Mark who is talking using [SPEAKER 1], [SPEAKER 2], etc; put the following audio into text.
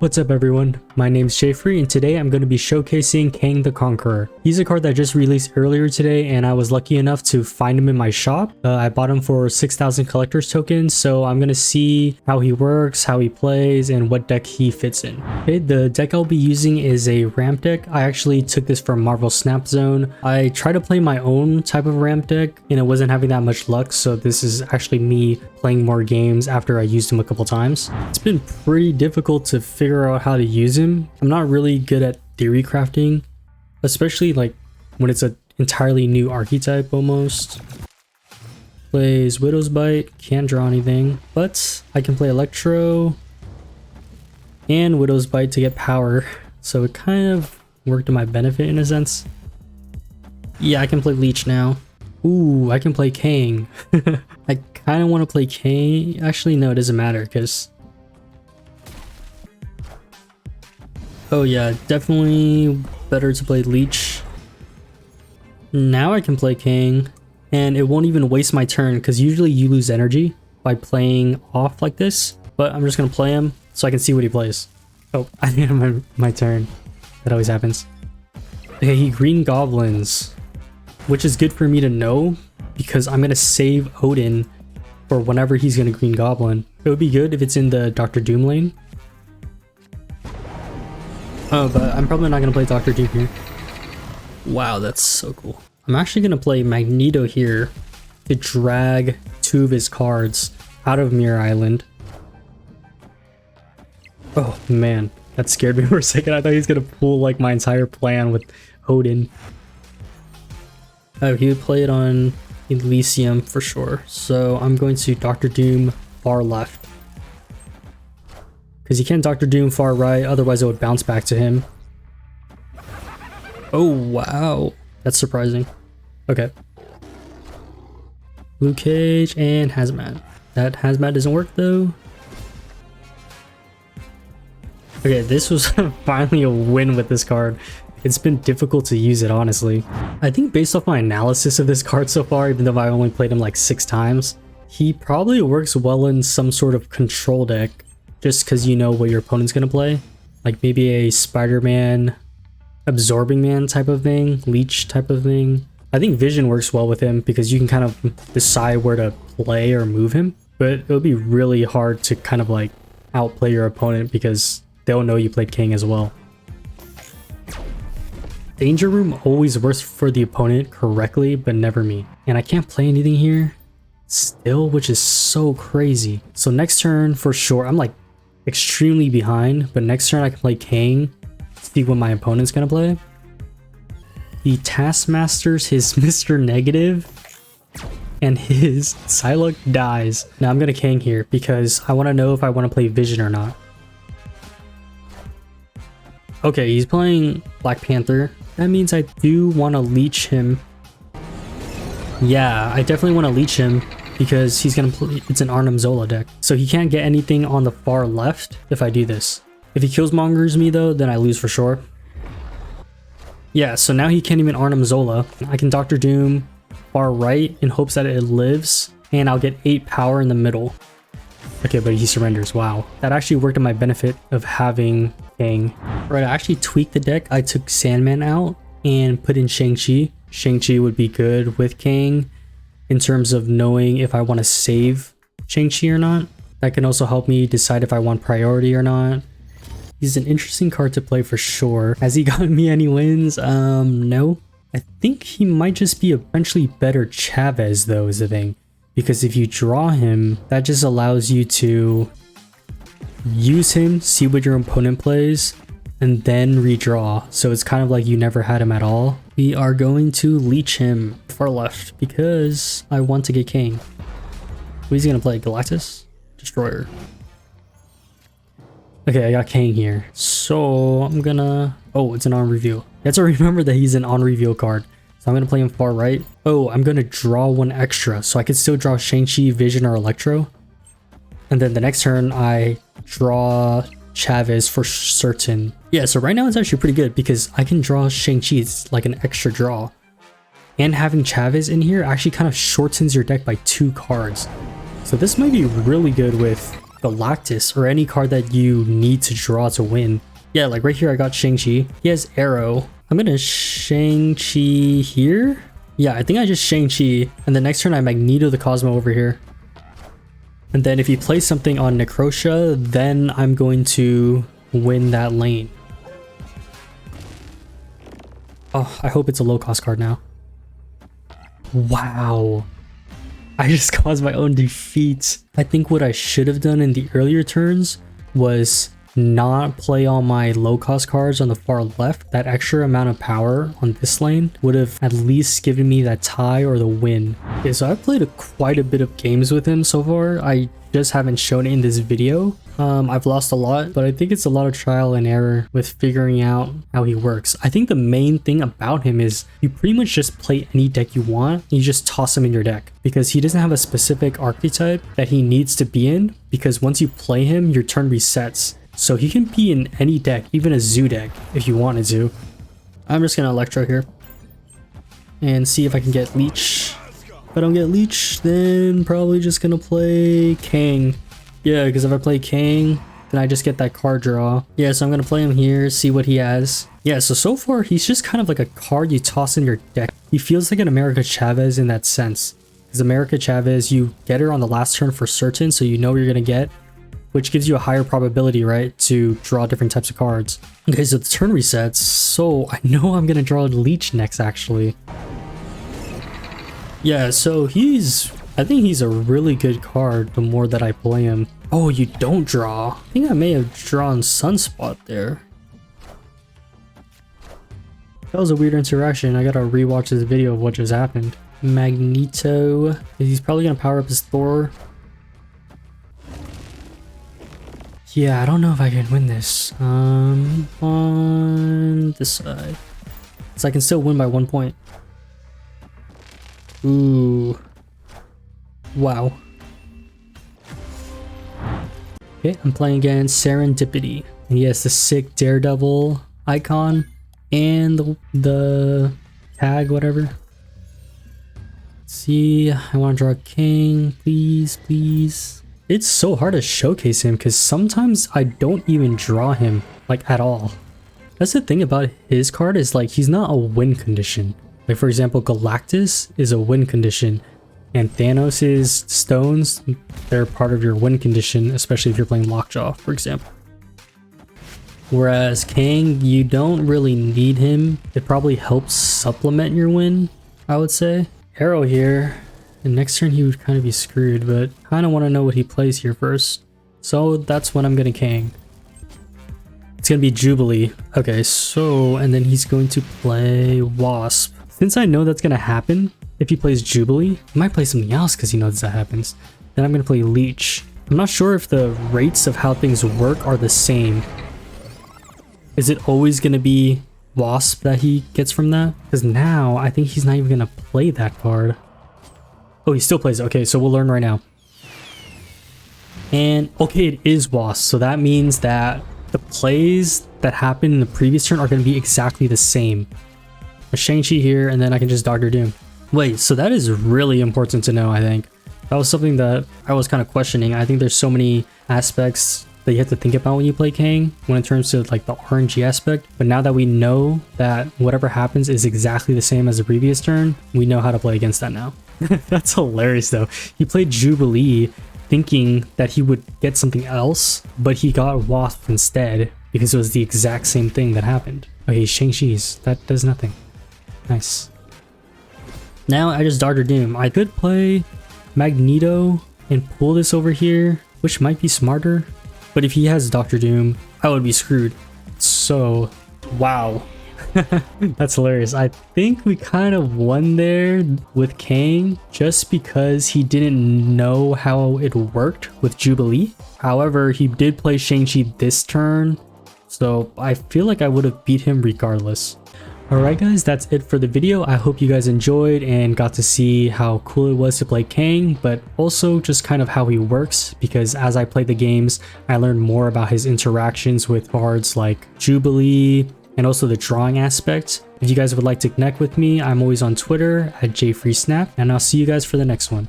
[SPEAKER 1] What's up everyone, my name's Jeffrey and today I'm going to be showcasing Kang the Conqueror. He's a card that just released earlier today and I was lucky enough to find him in my shop. I bought him for 6,000 collector's tokens, so I'm going to see how he works, how he plays, and what deck he fits in. Okay, the deck I'll be using is a ramp deck. I actually took this from Marvel's Snap Zone. I tried to play my own type of ramp deck and it wasn't having that much luck, so this is actually me playing more games after I used him a couple times. It's been pretty difficult to figure out how to use him. I'm not really good at theory crafting, especially like when it's an entirely new archetype almost. Plays Widow's Bite, can't draw anything, but I can play Electro and Widow's Bite to get power, so it kind of worked to my benefit in a sense. Yeah, I can play Leech now. Ooh, I can play Kang. I kind of want to play Kang. Actually, no, it doesn't matter because... Oh yeah, definitely better to play Leech. Now I can play Kang, and it won't even waste my turn because usually you lose energy by playing off like this. But I'm just going to play him so I can see what he plays. Oh, I didn't have my turn. That always happens. Okay, he Green Goblins, which is good for me to know because I'm going to save Odin for whenever he's going to Green Goblin. It would be good if it's in the Dr. Doom lane. Oh, but I'm probably not going to play Dr. Doom here. Wow, that's so cool. I'm actually going to play Magneto here to drag two of his cards out of Mirror Island. Oh man, that scared me for a second. I thought he was going to pull like my entire plan with Odin. Oh, he would play it on Elysium for sure. So I'm going to Dr. Doom far left. Because he can't Dr. Doom far right, otherwise it would bounce back to him. Oh wow, that's surprising. Okay. Blue Cage and Hazmat. That Hazmat doesn't work though. Okay, this was finally a win with this card. It's been difficult to use it, honestly. I think based off my analysis of this card so far, even though I only played him like 6 times, he probably works well in some sort of control deck, just because you know what your opponent's going to play. Like maybe a Spider-Man, Absorbing Man type of thing, Leech type of thing. I think Vision works well with him because you can kind of decide where to play or move him. But it would be really hard to kind of like outplay your opponent because they'll know you played King as well. Danger Room always works for the opponent correctly, but never me. And I can't play anything here still, which is so crazy. So next turn for sure, I'm like extremely behind, but next turn I can play Kang, see what my opponent's gonna play. He Taskmasters his Mr. Negative and his Psylocke dies. Now I'm gonna Kang here because I want to know if I want to play Vision or not. Okay, he's playing Black Panther. That means I do want to leech him. Yeah, I definitely want to leech him because he's gonna play, it's an Arnim Zola deck, so he can't get anything on the far left if I do this. If he Killmongers me though, then I lose for sure. Yeah, so now he can't even Arnim Zola. I can Dr. Doom far right in hopes that it lives, and I'll get 8 power in the middle. Okay, but he surrenders. Wow, that actually worked in my benefit of having Kang. Right, I actually tweaked the deck. I took Sandman out and put in Shang-Chi. Shang-Chi would be good with Kang in terms of knowing if I want to save Shang-Chi or not. That can also help me decide if I want priority or not. He's an interesting card to play for sure. Has he gotten me any wins? No. I think he might just be eventually better Chavez though is the thing. Because if you draw him, that just allows you to use him, see what your opponent plays, and then redraw. So it's kind of like you never had him at all. We are going to leech him far left because I want to get Kang. What is he going to play? Galactus? Destroyer. Okay, I got Kang here. So I'm gonna... Oh, it's an on reveal. You have to remember that he's an on reveal card. So I'm going to play him far right. Oh, I'm going to draw 1 extra. So I could still draw Shang-Chi, Vision, or Electro. And then the next turn, I draw Chavez for certain. Yeah, so right now it's actually pretty good because I can draw Shang-Chi. It's like an extra draw. And having Chavez in here actually kind of shortens your deck by 2 cards. So this might be really good with Galactus or any card that you need to draw to win. Yeah, like right here I got Shang-Chi. He has Arrow. I'm gonna Shang-Chi here. Yeah, I think I just Shang-Chi. And the next turn I Magneto the Cosmo over here. And then if he plays something on Necrosha, then I'm going to win that lane. Oh, I hope it's a low cost card now. Wow. I just caused my own defeat. I think what I should have done in the earlier turns was not play all my low cost cards on the far left. That extra amount of power on this lane would have at least given me that tie or the win. Okay, so I've played quite a bit of games with him so far. I just haven't shown it in this video. I've lost a lot, but I think it's a lot of trial and error with figuring out how he works. I think the main thing about him is you pretty much just play any deck you want. You just toss him in your deck because he doesn't have a specific archetype that he needs to be in, because once you play him, your turn resets. So he can be in any deck, even a zoo deck if you wanted to. I'm just gonna Electro here and see if I can get Leech. If I don't get Leech, then probably just gonna play Kang. Yeah, because if I play Kang, then I just get that card draw. Yeah, so I'm gonna play him here, see what he has. Yeah, so far he's just kind of like a card you toss in your deck. He feels like an America Chavez in that sense. Because America Chavez, you get her on the last turn for certain, so you know what you're gonna get, which gives you a higher probability, right, to draw different types of cards. Okay, so the turn resets, so I know I'm gonna draw Leech next, actually. Yeah, so I think he's a really good card the more that I play him. Oh, you don't draw. I think I may have drawn Sunspot there. That was a weird interaction. I gotta rewatch this video of what just happened. Magneto. He's probably gonna power up his Thor. Yeah, I don't know if I can win this. On this side. So I can still win by 1 point. Ooh. Wow. Okay, I'm playing against Serendipity. And he has the sick Daredevil icon and the tag, whatever. Let's see, I want to draw King, please, please. It's so hard to showcase him because sometimes I don't even draw him, like, at all. That's the thing about his card, is like he's not a win condition. Like, for example, Galactus is a win condition, and Thanos' stones, they're part of your win condition, especially if you're playing Lockjaw, for example. Whereas Kang, you don't really need him. It probably helps supplement your win, I would say. Arrow here, and next turn he would kind of be screwed, but kind of want to know what he plays here first. So that's when I'm going to Kang. It's going to be Jubilee. Okay, so, and then he's going to play Wasp. Since I know that's going to happen, if he plays Jubilee, he might play something else because he knows that happens. Then I'm going to play Leech. I'm not sure if the rates of how things work are the same. Is it always going to be Wasp that he gets from that? Because now I think he's not even going to play that card. Oh, he still plays it. Okay, so we'll learn right now. And okay, it is Wasp. So that means that the plays that happened in the previous turn are going to be exactly the same. A Shang-Chi here, and then I can just Doctor Doom. Wait, so that is really important to know, I think. That was something that I was kind of questioning. I think there's so many aspects that you have to think about when you play Kang, when it turns to like the RNG aspect. But now that we know that whatever happens is exactly the same as the previous turn, we know how to play against that now. That's hilarious though. He played Jubilee thinking that he would get something else, but he got Wasp instead because it was the exact same thing that happened. Okay, Shang-Chi's. That does nothing. Nice. Now I just Doctor Doom. I could play Magneto and pull this over here, which might be smarter. But if he has Doctor Doom, I would be screwed. So, wow. That's hilarious. I think we kind of won there with Kang just because he didn't know how it worked with Jubilee. However, he did play Shang-Chi this turn, so I feel like I would have beat him regardless. Alright guys, that's it for the video. I hope you guys enjoyed and got to see how cool it was to play Kang, but also just kind of how he works, because as I played the games, I learned more about his interactions with cards like Jubilee and also the drawing aspect. If you guys would like to connect with me, I'm always on Twitter at @jfreesnap, and I'll see you guys for the next one.